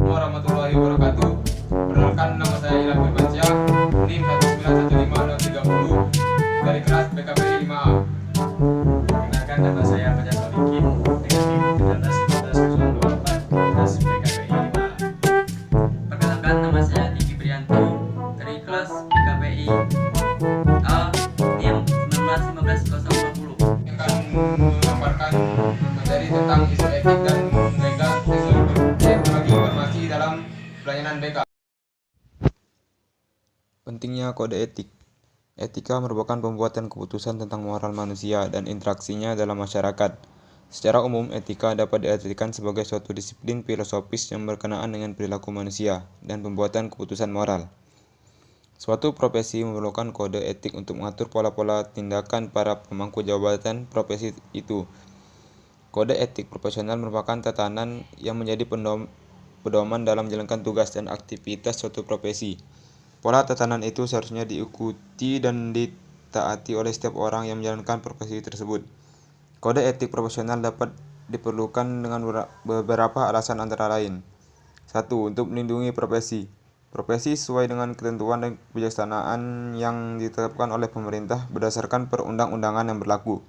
warahmatullahi wabarakatuh. Perkenalkan, nama saya Ilham Firmansyah, NIM 1915030 dari kelas PKPI 5A. Perkenalkan, nama saya Fajar Solikin dengan NIM 1715024 kelas PKPI 5A. Perkenalkan, nama saya Diki Prianto dari kelas PKPI A NIM 1915020. Akan memaparkan materi tentang isu etik dan legal teknologi informasi dalam pelayanan BK. Pentingnya kode etik. Etika merupakan pembuatan keputusan tentang moral manusia dan interaksinya dalam masyarakat. Secara umum, etika dapat diartikan sebagai suatu disiplin filosofis yang berkenaan dengan perilaku manusia dan pembuatan keputusan moral. Suatu profesi memerlukan kode etik untuk mengatur pola-pola tindakan para pemangku jabatan profesi itu. Kode etik profesional merupakan tatanan yang menjadi pedoman dalam menjalankan tugas dan aktivitas suatu profesi. Pola tatanan itu seharusnya diikuti dan ditaati oleh setiap orang yang menjalankan profesi tersebut. Kode etik profesional dapat diperlukan dengan beberapa alasan antara lain. 1. Untuk melindungi profesi. Profesi sesuai dengan ketentuan dan kebijaksanaan yang ditetapkan oleh pemerintah berdasarkan perundang-undangan yang berlaku.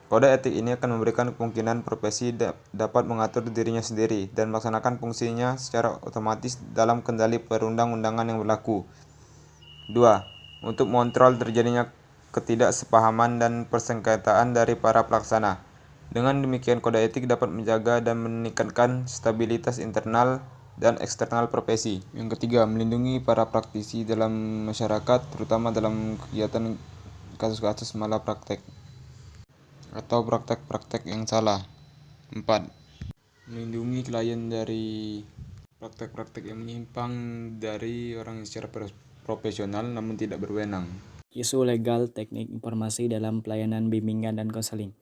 Kode etik ini akan memberikan kemungkinan profesi dapat mengatur dirinya sendiri dan melaksanakan fungsinya secara otomatis dalam kendali perundang-undangan yang berlaku. 2. Untuk mengontrol terjadinya ketidaksepahaman dan persengketaan dari para pelaksana. Dengan demikian, kode etik dapat menjaga dan meningkatkan stabilitas internal dan eksternal profesi. Yang ketiga, melindungi para praktisi dalam masyarakat, terutama dalam kegiatan kasus-kasus malapraktek atau praktek-praktek yang salah. 4. Melindungi klien dari praktek-praktek yang menyimpang dari orang yang secara profesional namun tidak berwenang. Isu legal teknik informasi dalam pelayanan bimbingan dan konseling.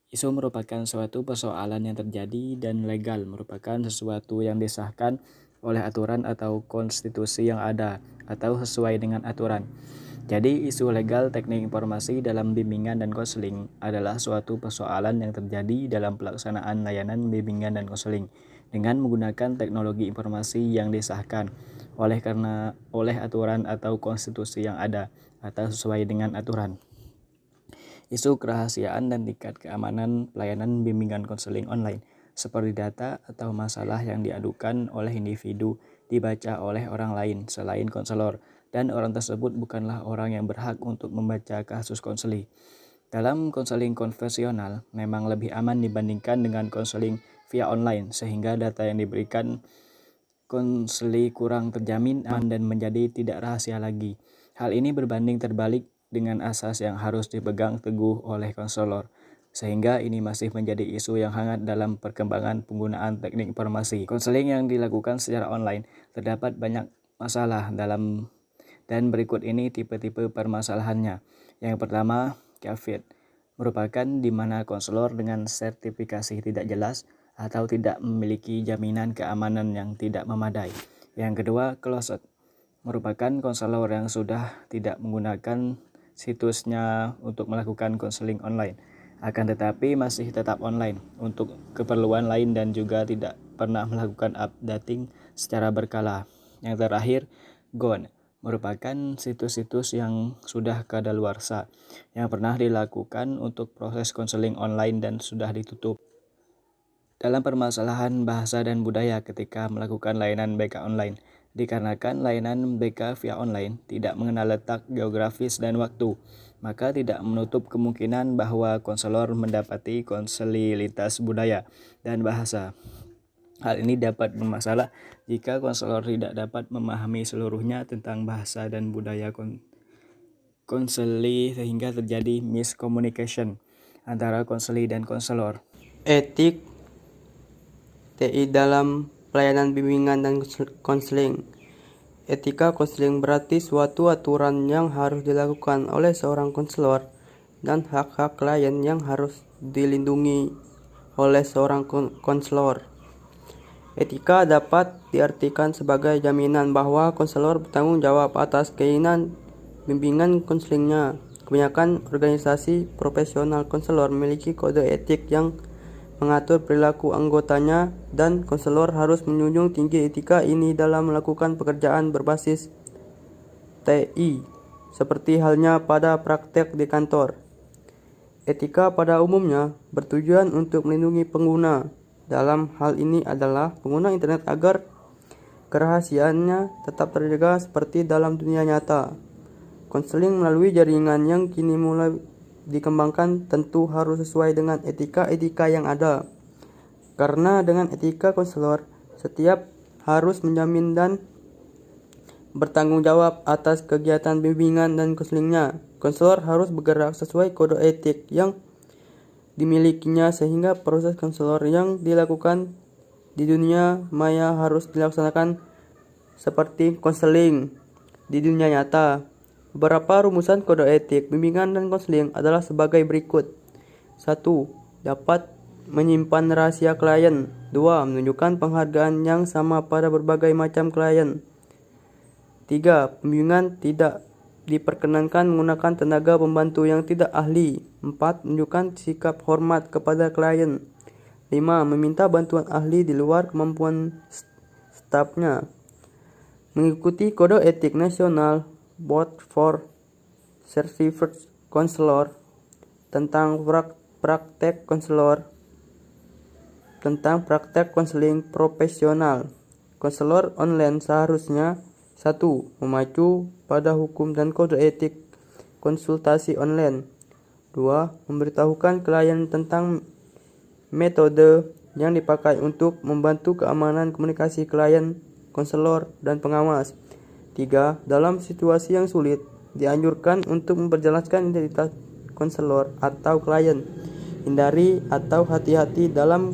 Isu merupakan suatu persoalan yang terjadi dan legal merupakan sesuatu yang disahkan oleh aturan atau konstitusi yang ada atau sesuai dengan aturan. Jadi isu legal teknik informasi dalam bimbingan dan konseling adalah suatu persoalan yang terjadi dalam pelaksanaan layanan bimbingan dan konseling dengan menggunakan teknologi informasi yang disahkan oleh aturan atau konstitusi yang ada atau sesuai dengan aturan. Isu kerahasiaan dan tingkat keamanan pelayanan bimbingan konseling online seperti data atau masalah yang diadukan oleh individu dibaca oleh orang lain selain konselor dan orang tersebut bukanlah orang yang berhak untuk membaca kasus konseling. Dalam konseling konvensional memang lebih aman dibandingkan dengan konseling via online sehingga data yang diberikan konseling kurang terjamin aman dan menjadi tidak rahasia lagi. Hal ini berbanding terbalik dengan asas yang harus dipegang teguh oleh konselor, sehingga ini masih menjadi isu yang hangat dalam perkembangan penggunaan teknik informasi. Konseling yang dilakukan secara online terdapat banyak masalah dan berikut ini tipe-tipe permasalahannya. Yang pertama, COVID merupakan di mana konselor dengan sertifikasi tidak jelas atau tidak memiliki jaminan keamanan yang tidak memadai. Yang kedua, closet merupakan konselor yang sudah tidak menggunakan situsnya untuk melakukan konseling online, akan tetapi masih tetap online untuk keperluan lain dan juga tidak pernah melakukan updating secara berkala. Yang terakhir, gone merupakan situs-situs yang sudah kadaluarsa yang pernah dilakukan untuk proses konseling online dan sudah ditutup. Dalam permasalahan bahasa dan budaya ketika melakukan layanan BK online, dikarenakan layanan BK via online tidak mengenal letak geografis dan waktu, maka tidak menutup kemungkinan bahwa konselor mendapati konselilitas budaya dan bahasa. Hal ini dapat bermasalah jika konselor tidak dapat memahami seluruhnya tentang bahasa dan budaya konseli sehingga terjadi miscommunication antara konseli dan konselor. Etik TI dalam pelayanan bimbingan dan konseling. Etika konseling berarti suatu aturan yang harus dilakukan oleh seorang konselor dan hak-hak klien yang harus dilindungi oleh seorang konselor. Etika dapat diartikan sebagai jaminan bahwa konselor bertanggung jawab atas keinginan bimbingan konselingnya. Kebanyakan organisasi profesional konselor memiliki kode etik yang mengatur perilaku anggotanya, dan konselor harus menjunjung tinggi etika ini dalam melakukan pekerjaan berbasis TI, seperti halnya pada praktek di kantor. Etika pada umumnya bertujuan untuk melindungi pengguna. Dalam hal ini adalah pengguna internet agar kerahasiaannya tetap terjaga seperti dalam dunia nyata. Konseling melalui jaringan yang kini mulai dikembangkan tentu harus sesuai dengan etika-etika yang ada. Karena dengan etika konselor, setiap harus menjamin dan bertanggung jawab atas kegiatan bimbingan dan konselingnya. Konselor harus bergerak sesuai kode etik yang dimilikinya sehingga proses konselor yang dilakukan di dunia maya harus dilaksanakan seperti konseling di dunia nyata. Beberapa rumusan kode etik bimbingan dan konseling adalah sebagai berikut. 1. Dapat menyimpan rahasia klien. 2. Menunjukkan penghargaan yang sama pada berbagai macam klien. 3. Pembimbingan tidak diperkenankan menggunakan tenaga pembantu yang tidak ahli. 4. Menunjukkan sikap hormat kepada klien. 5. Meminta bantuan ahli di luar kemampuan stafnya. Mengikuti kode etik nasional Board for Certified Counselor tentang praktek konseling profesional. Konselor online seharusnya 1. Memacu pada hukum dan kode etik konsultasi online. 2. Memberitahukan klien tentang metode yang dipakai untuk membantu keamanan komunikasi klien, konselor, dan pengawas. 3. Dalam situasi yang sulit, dianjurkan untuk memperjelaskan identitas konselor atau klien. Hindari atau hati-hati dalam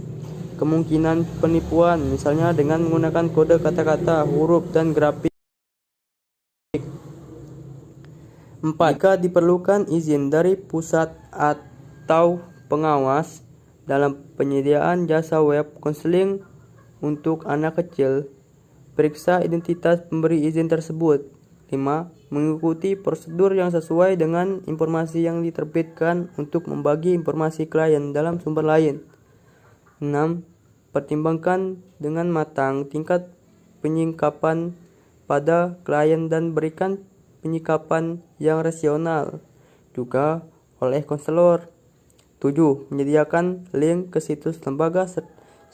kemungkinan penipuan, misalnya dengan menggunakan kode kata-kata, huruf, dan grafik. 4. Jika diperlukan izin dari pusat atau pengawas dalam penyediaan jasa web konseling untuk anak kecil, periksa identitas pemberi izin tersebut. 5. Mengikuti prosedur yang sesuai dengan informasi yang diterbitkan untuk membagi informasi klien dalam sumber lain. 6. Pertimbangkan dengan matang tingkat penyingkapan pada klien dan berikan penyikapan yang rasional juga oleh konselor. 7. Menyediakan link ke situs lembaga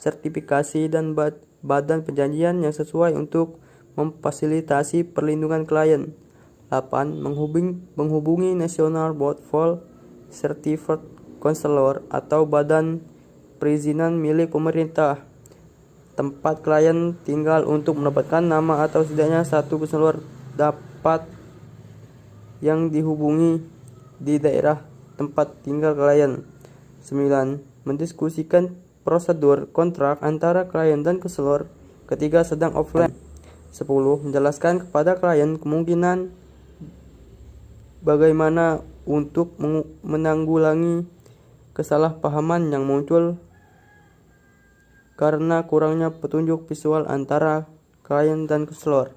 sertifikasi dan badan perjanjian yang sesuai untuk memfasilitasi perlindungan klien. 8. Menghubungi National Board for Certified Counselor atau badan perizinan milik pemerintah tempat klien tinggal untuk mendapatkan nama atau setidaknya satu konselor dapat yang dihubungi di daerah tempat tinggal klien. 9. Mendiskusikan prosedur kontrak antara klien dan konselor ketika sedang offline. 10. Menjelaskan kepada klien kemungkinan bagaimana untuk menanggulangi kesalahpahaman yang muncul karena kurangnya petunjuk visual antara klien dan konselor.